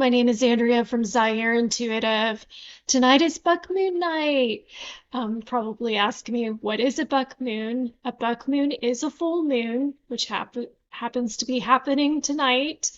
My name is Andrea from Zaire Intuitive. Tonight is Buck Moon night. Probably ask me, what is a buck moon? A buck moon is a full moon, which happens to be happening tonight.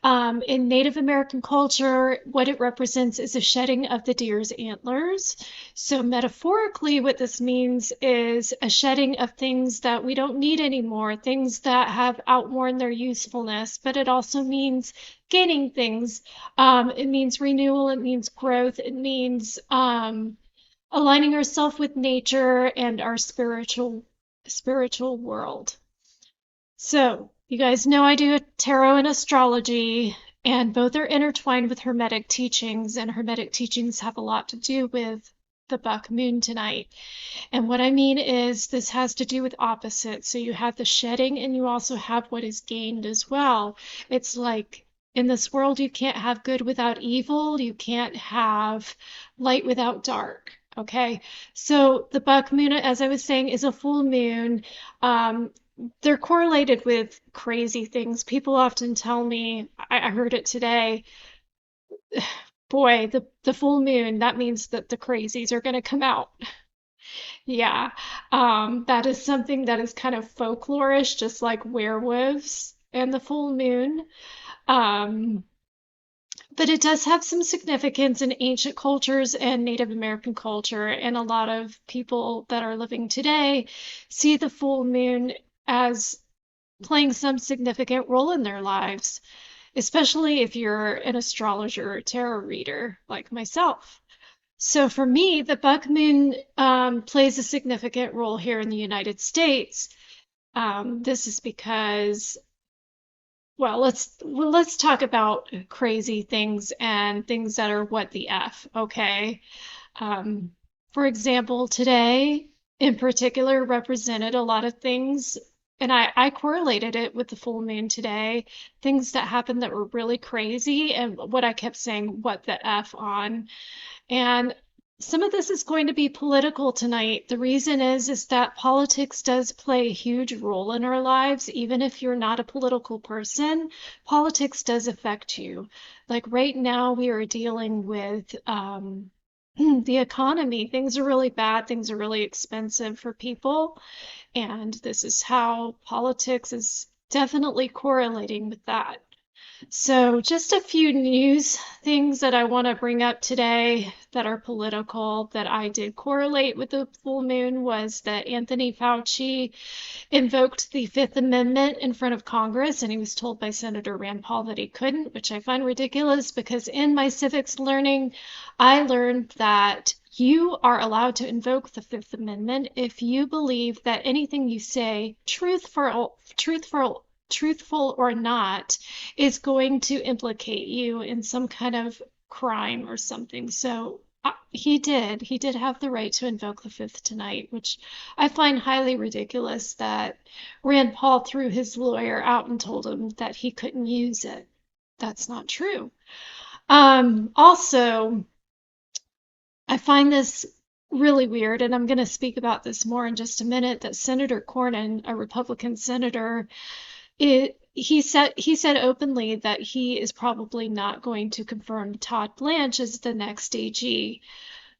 In Native American culture, what it represents is a shedding of the deer's antlers. So, metaphorically, what this means is a shedding of things that we don't need anymore, things that have outworn their usefulness, but it also means gaining things. It means renewal, it means growth, it means aligning ourselves with nature and our spiritual world. So, you guys know I do tarot and astrology, and both are intertwined with Hermetic teachings, and Hermetic teachings have a lot to do with the buck moon tonight. And what I mean is this has to do with opposites. So you have the shedding and you also have what is gained as well. It's like in this world, you can't have good without evil. You can't have light without dark. Okay. So the buck moon, as I was saying, is a full moon. Um, they're correlated with crazy things. People often tell me, I heard it today, boy, the full moon, that means that the crazies are going to come out. Yeah, that is something that is kind of folklorish, just like werewolves and the full moon. Um, but it does have some significance in ancient cultures and Native American culture, and a lot of people that are living today see the full moon as playing some significant role in their lives, especially if you're an astrologer or tarot reader like myself. So for me, the buck moon plays a significant role here in the United States. This is because, well, let's talk about crazy things and things that are what the F, okay? Um, for example, today in particular represented a lot of things, and I correlated it with the full moon today, things that happened that were really crazy, and what I kept saying, what the F on. And some of this is going to be political tonight. The reason is that politics does play a huge role in our lives. Even if you're not a political person, politics does affect you. Like right now, we are dealing with the economy. Things are really bad. Things are really expensive for people. And this is how politics is definitely correlating with that. So, just a few news things that I want to bring up today that are political that I did correlate with the full moon was that Anthony Fauci invoked the Fifth Amendment in front of Congress, and he was told by Senator Rand Paul that he couldn't, which I find ridiculous because in my civics learning, I learned that you are allowed to invoke the Fifth Amendment if you believe that anything you say, truthful or not, is going to implicate you in some kind of crime or something. So he did have the right to invoke the fifth tonight, which I find highly ridiculous that Rand Paul threw his lawyer out and told him that he couldn't use it. That's not true. Also, I find this really weird, and I'm going to speak about this more in just a minute, that Senator Cornyn, a Republican senator, he said openly that he is probably not going to confirm Todd Blanche as the next AG.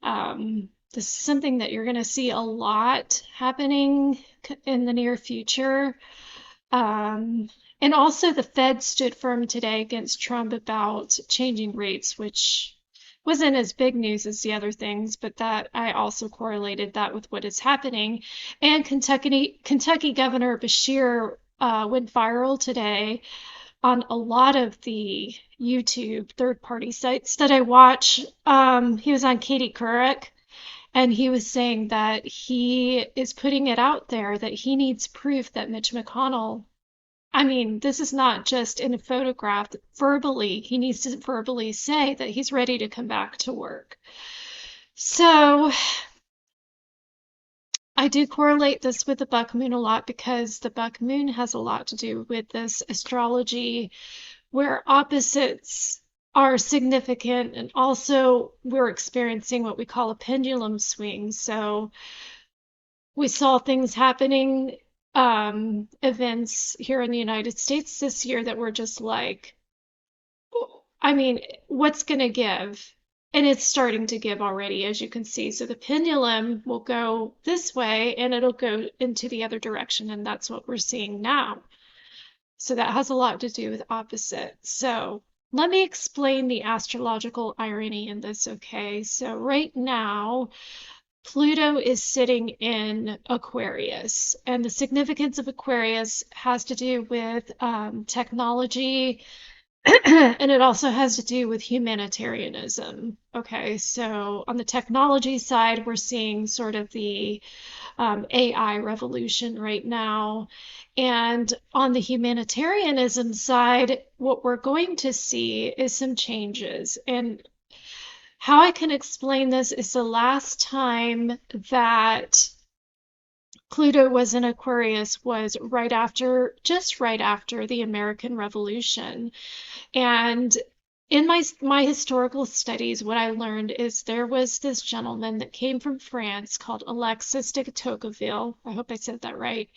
This is something that you're going to see a lot happening in the near future. And also, the Fed stood firm today against Trump about changing rates, which wasn't as big news as the other things, but that I also correlated that with what is happening. And Kentucky Governor Beshear went viral today on a lot of the YouTube third-party sites that I watch. He was on Katie Couric, and he was saying that he is putting it out there that he needs proof that Mitch McConnell, I mean, this is not just in a photograph, verbally, he needs to verbally say that he's ready to come back to work. So I do correlate this with the buck moon a lot because the buck moon has a lot to do with this astrology where opposites are significant, and also we're experiencing what we call a pendulum swing. So we saw things happening, events here in the United States this year that were just like, I mean, what's going to give? And it's starting to give already, as you can see. So the pendulum will go this way and it'll go into the other direction. And that's what we're seeing now. So that has a lot to do with opposites. So let me explain the astrological irony in this, okay? So right now, Pluto is sitting in Aquarius, and the significance of Aquarius has to do with technology, and it also has to do with humanitarianism. Okay, so on the technology side, we're seeing sort of the AI revolution right now. And on the humanitarianism side, what we're going to see is some changes. And how I can explain this is the last time that Pluto was in Aquarius was just right after the American Revolution. And in my historical studies, what I learned is there was this gentleman that came from France called Alexis de Tocqueville. I hope I said that right.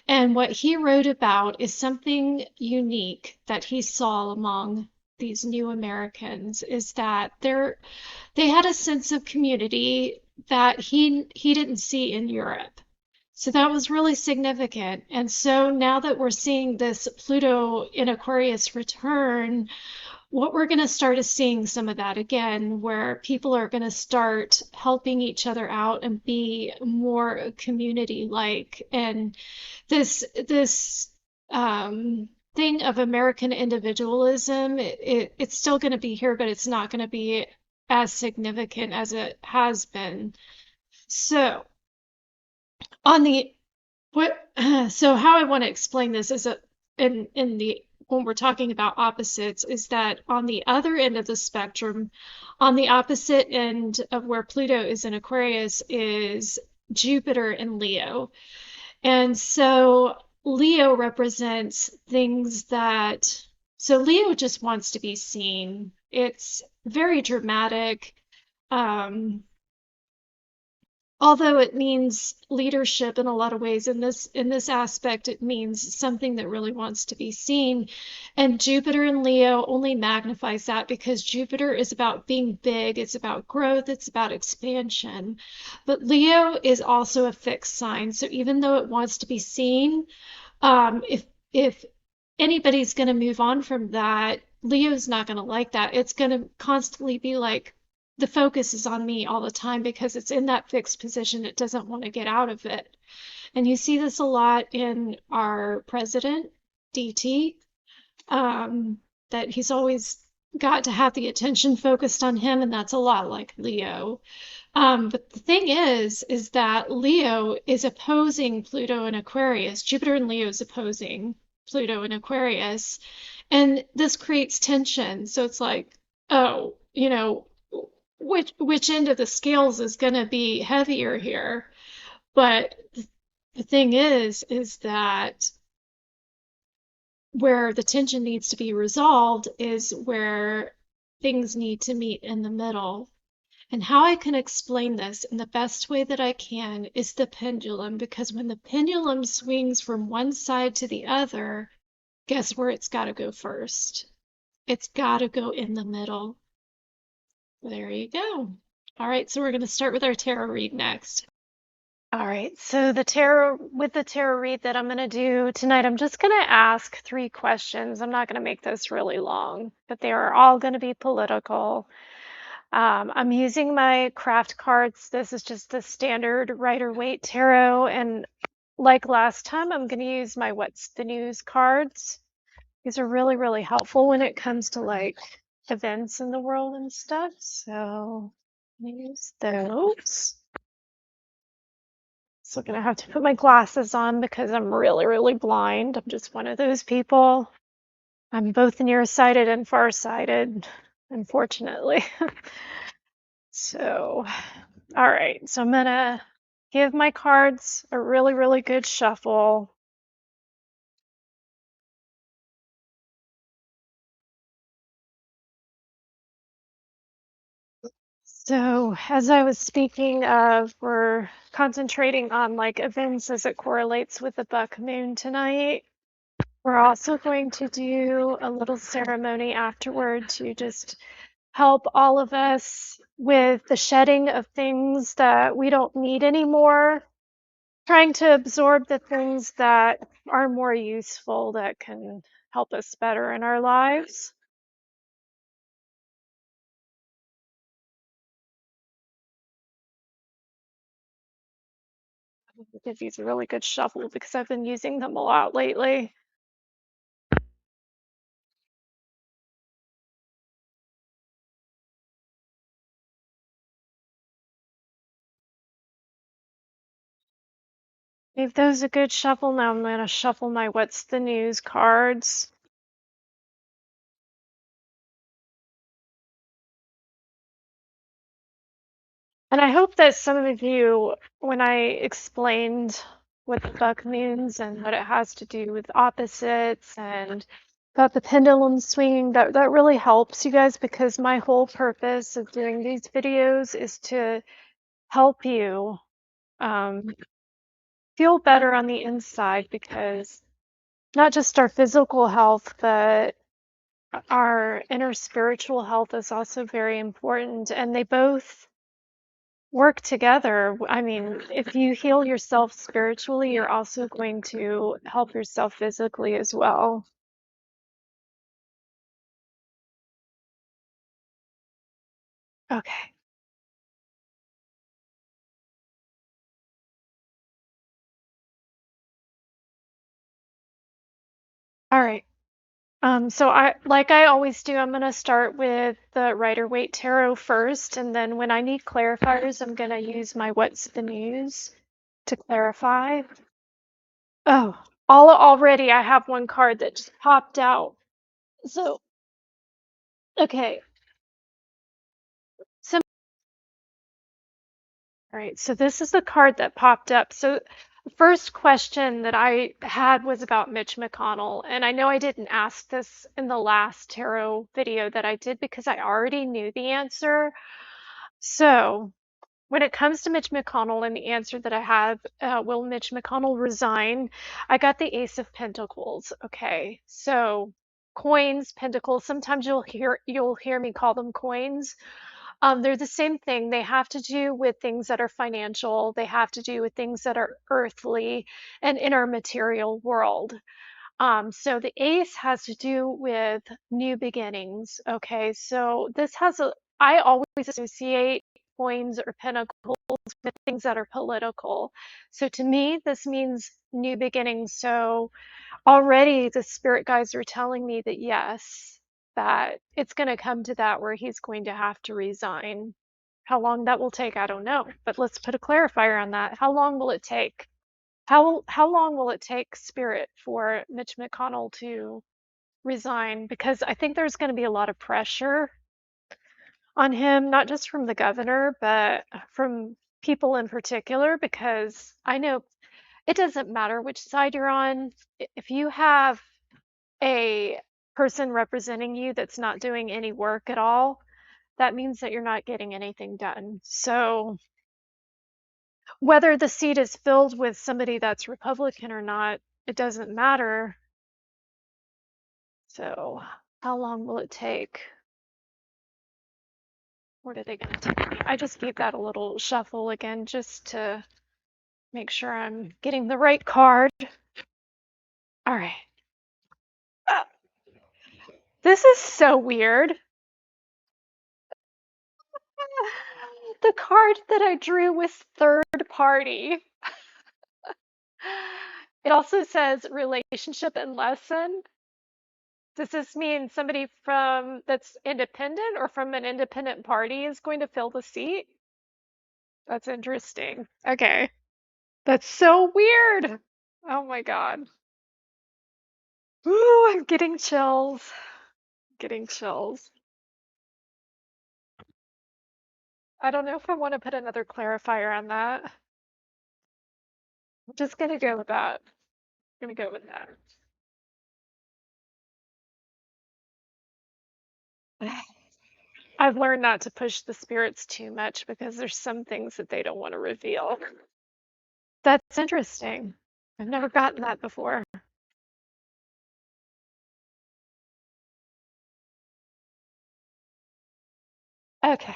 And what he wrote about is something unique that he saw among these new Americans is that they had a sense of community that he didn't see in Europe. So that was really significant. And so now that we're seeing this Pluto in Aquarius return, what we're going to start is seeing some of that again, where people are going to start helping each other out and be more community-like. And this thing of American individualism, it's still going to be here, but it's not going to be as significant as it has been. So on the what so how I want to explain this is that in the when we're talking about opposites is that on the other end of the spectrum, on the opposite end of where Pluto is in Aquarius is Jupiter in Leo. And so Leo represents things that so Leo just wants to be seen. It's very dramatic. Um, Although it means leadership in a lot of ways, in this aspect it means something that really wants to be seen. And Jupiter in Leo only magnifies that because Jupiter is about being big, it's about growth, it's about expansion. But Leo is also a fixed sign, so even though it wants to be seen, if anybody's going to move on from that, Leo's not going to like that. It's going to constantly be like, the focus is on me all the time because it's in that fixed position. It doesn't want to get out of it. And you see this a lot in our president, DT, that he's always got to have the attention focused on him, and that's a lot like Leo. But the thing is that Leo is opposing Pluto and Aquarius. Jupiter and Leo is opposing Pluto and Aquarius. And this creates tension. So it's like, oh, which end of the scales is going to be heavier here? But the thing is that where the tension needs to be resolved is where things need to meet in the middle. And how I can explain this in the best way that I can is the pendulum, because when the pendulum swings from one side to the other, guess where it's got to go first? It's got to go in the middle. There you go. All right, so we're going to start with our tarot read next. All right, so the tarot read that I'm going to do tonight, I'm just going to ask 3 questions. I'm not going to make this really long, but they are all going to be political. I'm using my craft cards. This is just the standard Rider-Waite tarot, and like last time, I'm going to use my What's the News cards. These are really, really helpful when it comes to like events in the world and stuff. So use those. So I'm gonna have to put my glasses on because I'm really, really blind. I'm just one of those people. I'm both nearsighted and farsighted, unfortunately. So, all right. So I'm gonna give my cards a really, really good shuffle. So, as I was speaking of, we're concentrating on like events as it correlates with the buck moon tonight. We're also going to do a little ceremony afterward to just help all of us with the shedding of things that we don't need anymore, trying to absorb the things that are more useful that can help us better in our lives. Give these a really good shuffle because I've been using them a lot lately. Gave those a good shuffle. Now I'm going to shuffle my What's the News cards. And I hope that some of you, when I explained what the buck means and what it has to do with opposites and about the pendulum swinging, that really helps you guys, because my whole purpose of doing these videos is to help you um, feel better on the inside, because not just our physical health, but our inner spiritual health is also very important, and they both work together. I mean, if you heal yourself spiritually, you're also going to help yourself physically as well. Okay. All right. So like I always do, I'm gonna start with the Rider-Waite Tarot first, and then when I need clarifiers, I'm gonna use my What's the News to clarify. Oh, already I have one card that just popped out. So, okay. So, all right, so this is the card that popped up. So the first question that I had was about Mitch McConnell, and I know I didn't ask this in the last tarot video that I did because I already knew the answer. So when it comes to Mitch McConnell and the answer that I have, will Mitch McConnell resign? I got the Ace of Pentacles. Okay, so coins, pentacles. Sometimes you'll hear me call them coins. They're the same thing. They have to do with things that are financial. They have to do with things that are earthly and in our material world. So the ace has to do with new beginnings. Okay, so I always associate coins or pentacles with things that are political. So to me, this means new beginnings. So already the spirit guides are telling me that yes, that it's going to come to that where he's going to have to resign. How long that will take, I don't know. But let's put a clarifier on that. How long will it take? How long will it take, Spirit, for Mitch McConnell to resign? Because I think there's going to be a lot of pressure on him, not just from the governor, but from people in particular, because I know it doesn't matter which side you're on. If you have a person representing you that's not doing any work at all, that means that you're not getting anything done. So whether the seat is filled with somebody that's Republican or not, it doesn't matter. So how long will it take? What are they going to take me? I just gave that a little shuffle again just to make sure I'm getting the right card. All right. Uh, this is so weird. The card that I drew was third party. It also says relationship and lesson. Does this mean somebody from that's independent or from an independent party is going to fill the seat? That's interesting. Okay. That's so weird. Oh my God. Ooh, I'm getting chills. Getting chills. I don't know if I want to put another clarifier on that. I'm just gonna go with that. I'm gonna go with that. I've learned not to push the spirits too much because there's some things that they don't want to reveal. That's interesting. I've never gotten that before. Okay.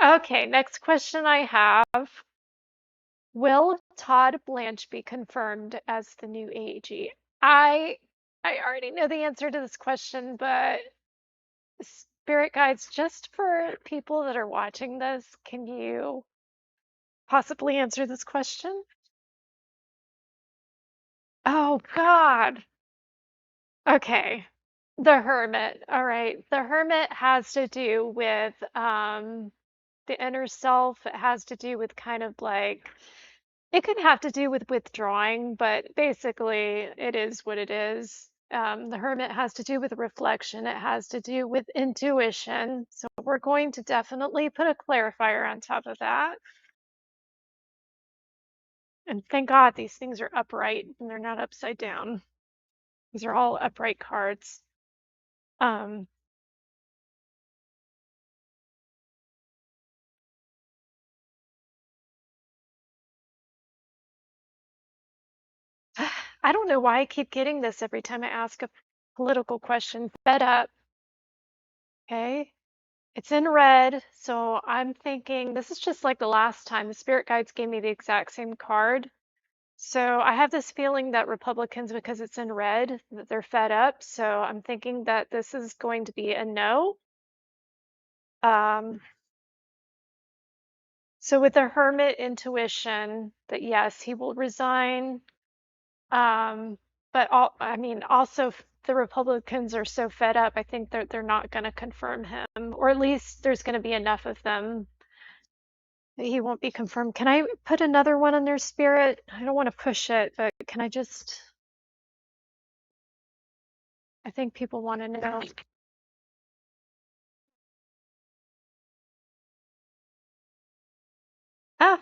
Okay, next question I have. Will Todd Blanche be confirmed as the new AG? I I already know the answer to this question, but spirit guides, just for people that are watching this, can you possibly answer this question? Oh God. Okay. The Hermit. All right. The Hermit has to do with the inner self. It has to do with kind of like it could have to do with withdrawing, but basically it is what it is. The Hermit has to do with reflection. It has to do with intuition. So we're going to definitely put a clarifier on top of that. And thank God these things are upright and they're not upside down. These are all upright cards. Um, I don't know why I keep getting this every time I ask a political question. Fed up. Okay. It's in red, so I'm thinking this is just like the last time. The spirit guides gave me the exact same card. So I have this feeling that Republicans, because it's in red, that they're fed up. So I'm thinking that this is going to be a no. Um, so with the Hermit intuition, that yes, he will resign. But I mean, also the Republicans are so fed up. I think they're not going to confirm him, or at least there's going to be enough of them that he won't be confirmed. Can I put another one on their spirit? I don't want to push it, but can I just? I think people want to know. Ah,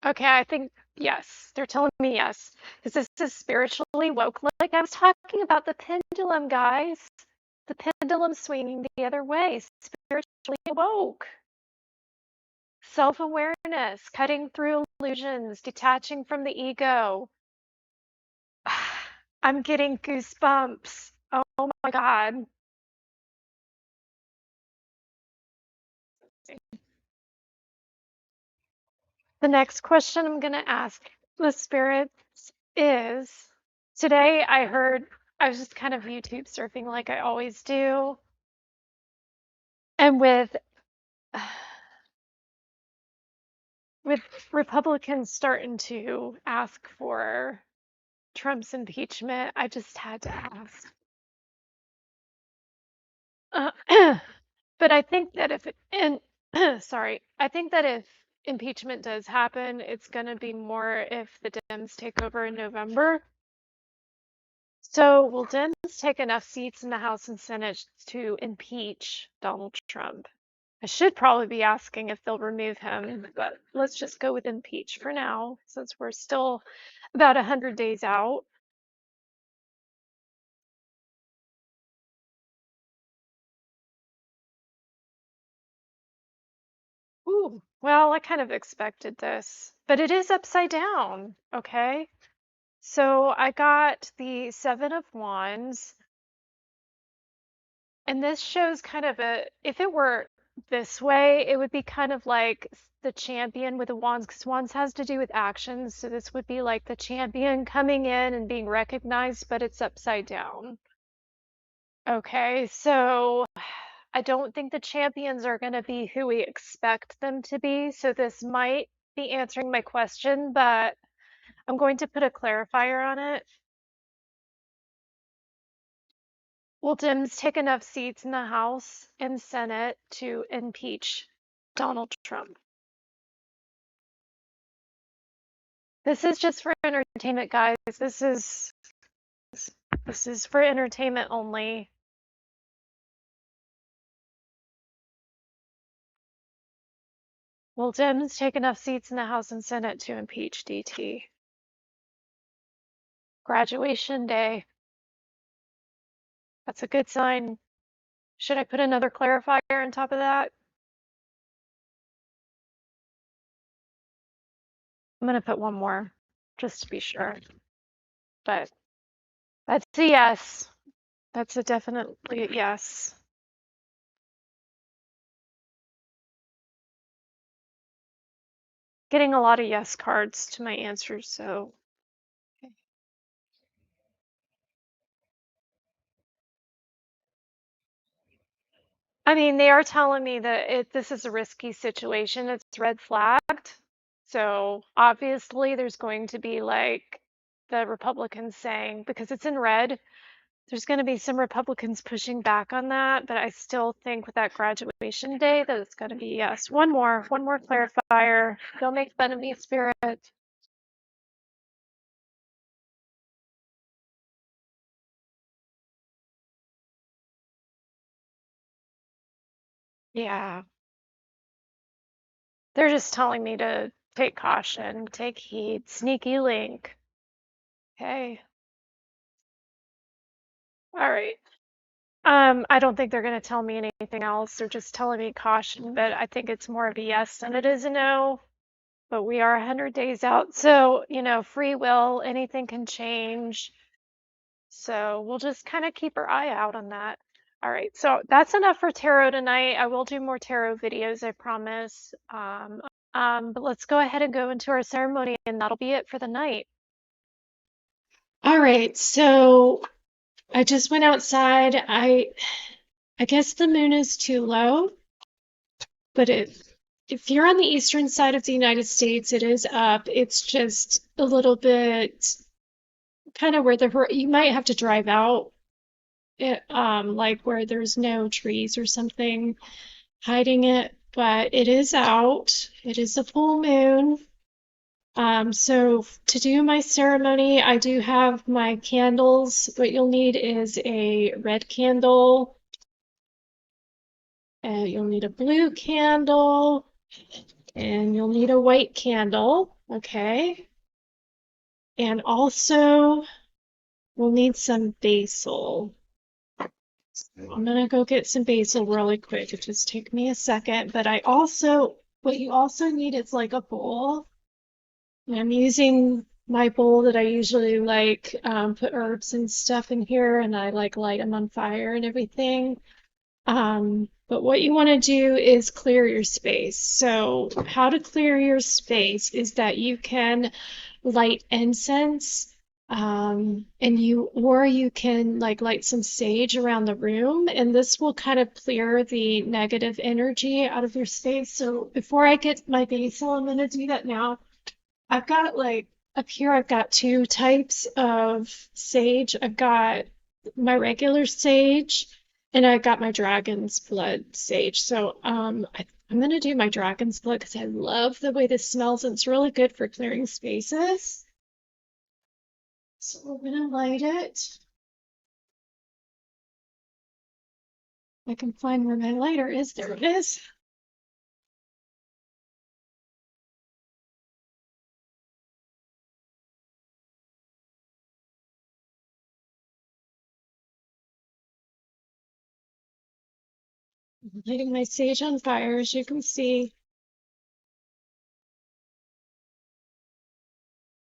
okay. I think yes. They're telling me yes, because this is spiritually woke. Like I was talking about the pendulum, guys. The pendulum swinging the other way, spiritually woke. Self-awareness, cutting through illusions, detaching from the ego. I'm getting goosebumps. Oh my God. The next question I'm going to ask the spirits is today I was just kind of YouTube surfing like I always do. And with Republicans starting to ask for Trump's impeachment, I just had to ask. But I think that if sorry, I think that if impeachment does happen, it's going to be more if the Dems take over in November. So will Dems take enough seats in the House and Senate to impeach Donald Trump? I should probably be asking if they'll remove him, but let's just go with impeach for now, since we're still about 100 days out. Ooh, well, I kind of expected this, but it is upside down, okay? So I got the Seven of Wands, and this shows kind of if it were this way, it would be kind of like the champion with the wands, because wands has to do with actions. So this would be like the champion coming in and being recognized, but it's upside down. Okay, so I don't think the champions are going to be who we expect them to be. So this might be answering my question, but I'm going to put a clarifier on it. Will Dems take enough seats in the House and Senate to impeach Donald Trump? This is just for entertainment, guys. This is for entertainment only. Will Dems take enough seats in the House and Senate to impeach DT? Graduation day. That's a good sign. Should I put another clarifier on top of that? I'm gonna put one more, just to be sure. But that's a yes. That's a definitely a yes. getting a lot of yes cards to my answers, so. I mean, they are telling me that this is a risky situation. It's red flagged. So obviously there's going to be like the Republicans saying, because it's in red, there's going to be some Republicans pushing back on that. But I still think with that graduation day that it's going to be yes. One more clarifier. Don't make fun of me, Spirit. Yeah. They're just telling me to take caution, take heed, sneaky link. Okay. All right. I don't think they're going to tell me anything else. They're just telling me caution, but I think it's more of a yes than it is a no. But we are 100 days out. So, free will, anything can change. So we'll just kind of keep our eye out on that. All right. So that's enough for tarot tonight. I will do more tarot videos, I promise. But let's go ahead and go into our ceremony, and that'll be it for the night. All right. So I just went outside. I guess the moon is too low, but if you're on the eastern side of the United States, it is up. It's just a little bit kind of where you might have to drive out, like where there's no trees or something hiding it, but it is out. It is a full moon. So to do my ceremony, I do have my candles. What you'll need is a red candle. You'll need a blue candle, and you'll need a white candle, okay? And also, we'll need some basil. I'm gonna go get some basil really quick. It just take me a second, but what you also need is like a bowl. And I'm using my bowl that I usually like put herbs and stuff in here, and I like light them on fire and everything. But what you want to do is clear your space. So how to clear your space is that you can light incense, or you can like light some sage around the room, and this will kind of clear the negative energy out of your space. So before I get my basil, I'm going to do that now. I've got like up here, I've got two types of sage. I've got my regular sage, and I got my dragon's blood sage. So I'm gonna do my dragon's blood because I love the way this smells, and it's really good for clearing spaces. So we're gonna light it. I can find where my lighter is. There it is. I'm lighting my sage on fire, as you can see.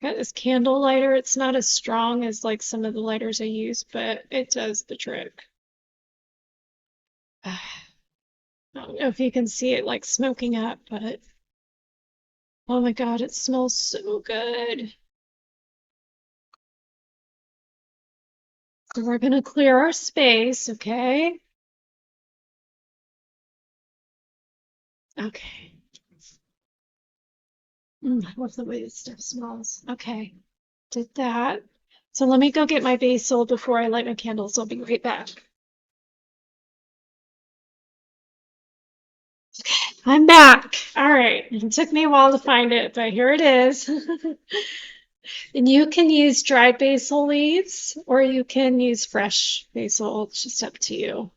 Got this candle lighter. It's not as strong as like some of the lighters I use, but it does the trick. I don't know if you can see it like smoking up, but oh my God, it smells so good. So we're gonna clear our space, okay? Okay. I love the way this stuff smells. Okay, did that. So let me go get my basil before I light my candles. I'll be right back. I'm back. All right. It took me a while to find it, but here it is. And you can use dried basil leaves or you can use fresh basil. It's just up to you.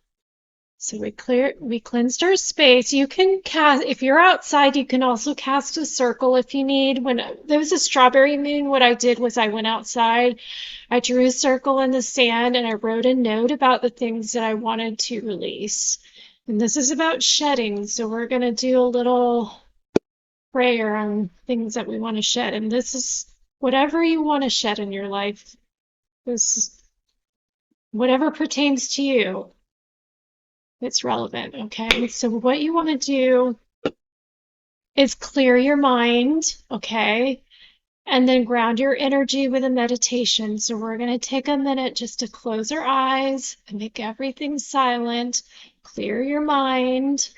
So we cleansed our space. You can cast, if you're outside, you can also cast a circle if you need. When there was a strawberry moon, what I did was I went outside, I drew a circle in the sand, and I wrote a note about the things that I wanted to release. And this is about shedding, so we're going to do a little prayer on things that we want to shed. And this is whatever you want to shed in your life. This, whatever pertains to you. It's relevant, okay? So what you want to do is clear your mind, okay? And then ground your energy with a meditation. So we're going to take a minute just to close our eyes and make everything silent, clear your mind.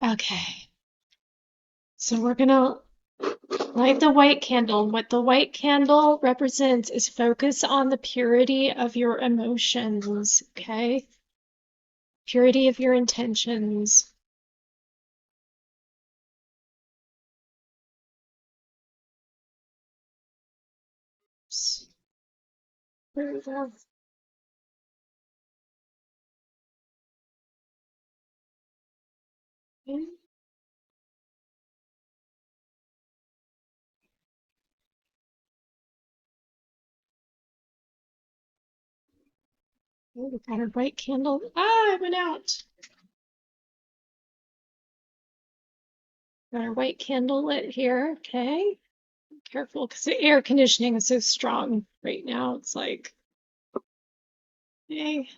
Okay. So we're going to light the white candle. What the white candle represents is focus on the purity of your emotions, okay? Purity of your intentions. Oh, we got our white candle. Ah, it went out. Got our white candle lit here. Okay. Careful because the air conditioning is so strong right now. It's like, hey.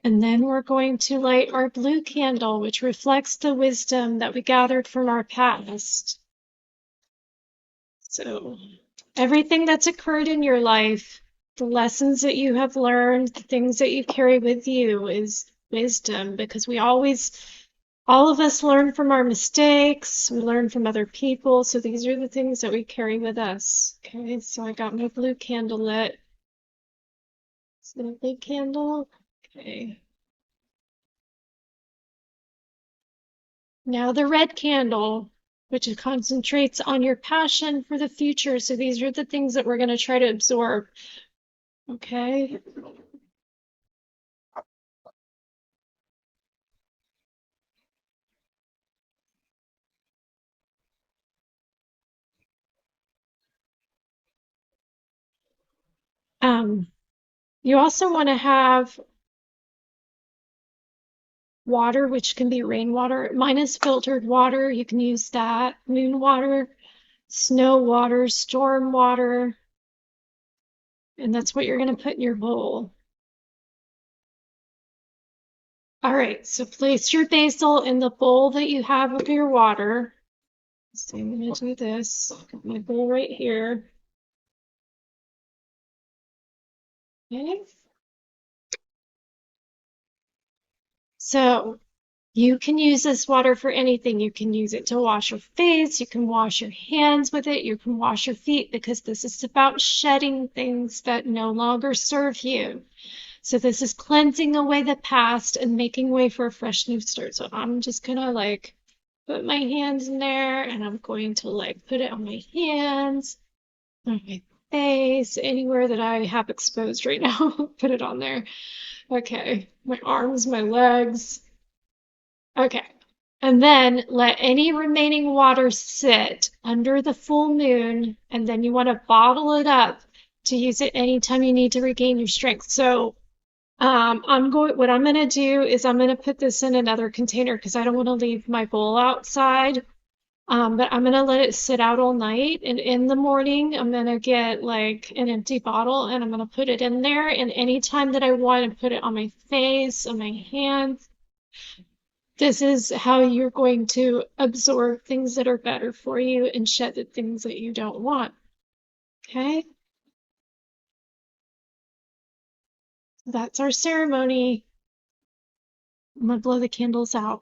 And then we're going to light our blue candle, which reflects the wisdom that we gathered from our past. So, everything that's occurred in your life, the lessons that you have learned, the things that you carry with you is wisdom because all of us learn from our mistakes, we learn from other people. So, these are the things that we carry with us. Okay, so I got my blue candle lit. Is it a big candle? Okay. Now the red candle, which concentrates on your passion for the future. So these are the things that we're going to try to absorb. Okay. Um, you also want to have water, which can be rainwater. Mine is filtered water. You can use that. Moon water, snow water, storm water. And that's what you're going to put in your bowl. All right, so place your basil in the bowl that you have of your water. So I'm going to do this. Got my bowl right here. Okay. So you can use this water for anything. You can use it to wash your face. You can wash your hands with it. You can wash your feet because this is about shedding things that no longer serve you. So this is cleansing away the past and making way for a fresh new start. So I'm just gonna like put my hands in there and I'm going to like put it on my hands, on my face, anywhere that I have exposed right now. Put it on there. Okay, my arms, my legs. Okay. And then let any remaining water sit under the full moon, and then you want to bottle it up to use it anytime you need to regain your strength. So what I'm gonna do is I'm gonna put this in another container because I don't want to leave my bowl outside. But I'm gonna let it sit out all night, and in the morning I'm gonna get like an empty bottle and I'm gonna put it in there. And anytime that I want to put it on my face, on my hands, this is how you're going to absorb things that are better for you and shed the things that you don't want. Okay? That's our ceremony. I'm gonna blow the candles out.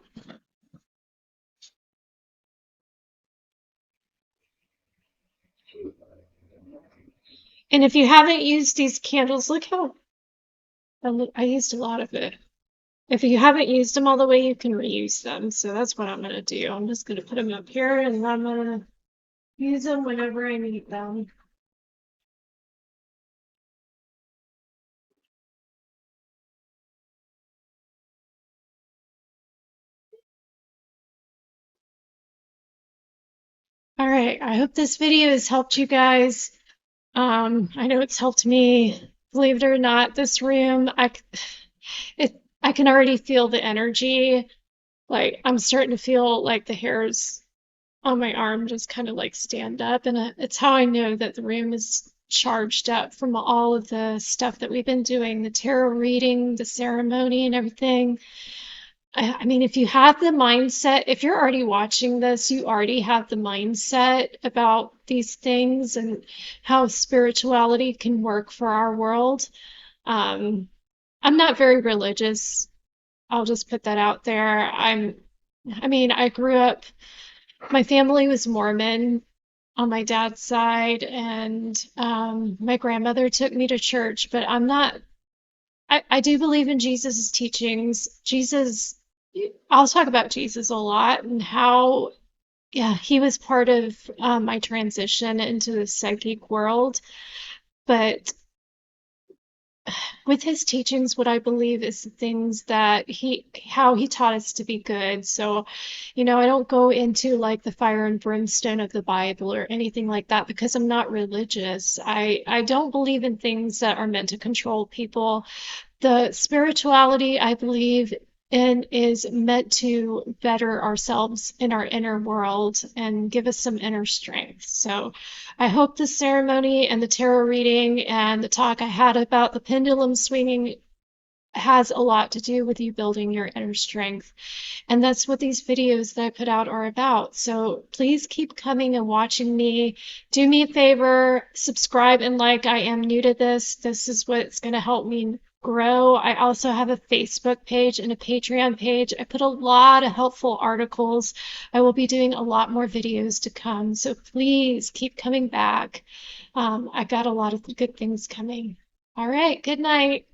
And if you haven't used these candles, look how I used a lot of it. If you haven't used them all the way, you can reuse them. So that's what I'm gonna do. I'm just gonna put them up here and I'm gonna use them whenever I need them. All right, I hope this video has helped you guys. I know it's helped me. Believe it or not, this room, I can already feel the energy. Like I'm starting to feel like the hairs on my arm just kind of like stand up. And it's how I know that the room is charged up from all of the stuff that we've been doing, the tarot reading, the ceremony, and everything. I mean, if you have the mindset, if you're already watching this, you already have the mindset about these things and how spirituality can work for our world. Um, I'm not very religious. I'll just put that out there. I mean, I grew up, my family was Mormon on my dad's side, and my grandmother took me to church, but I'm not, I do believe in Jesus's teachings. I'll talk about Jesus a lot and how, yeah, he was part of my transition into the psychic world. But with his teachings, what I believe is the things that how he taught us to be good. So, I don't go into like the fire and brimstone of the Bible or anything like that because I'm not religious. I don't believe in things that are meant to control people. The spirituality I believe in is meant to better ourselves in our inner world and give us some inner strength. So I hope the ceremony and the tarot reading and the talk I had about the pendulum swinging has a lot to do with you building your inner strength. And that's what these videos that I put out are about. So please keep coming and watching me. Do me a favor, subscribe and like. I am new to this. This is what's going to help me grow. I also have a Facebook page and a Patreon page. I put a lot of helpful articles. I will be doing a lot more videos to come. So please keep coming back. I got a lot of good things coming. All right. Good night.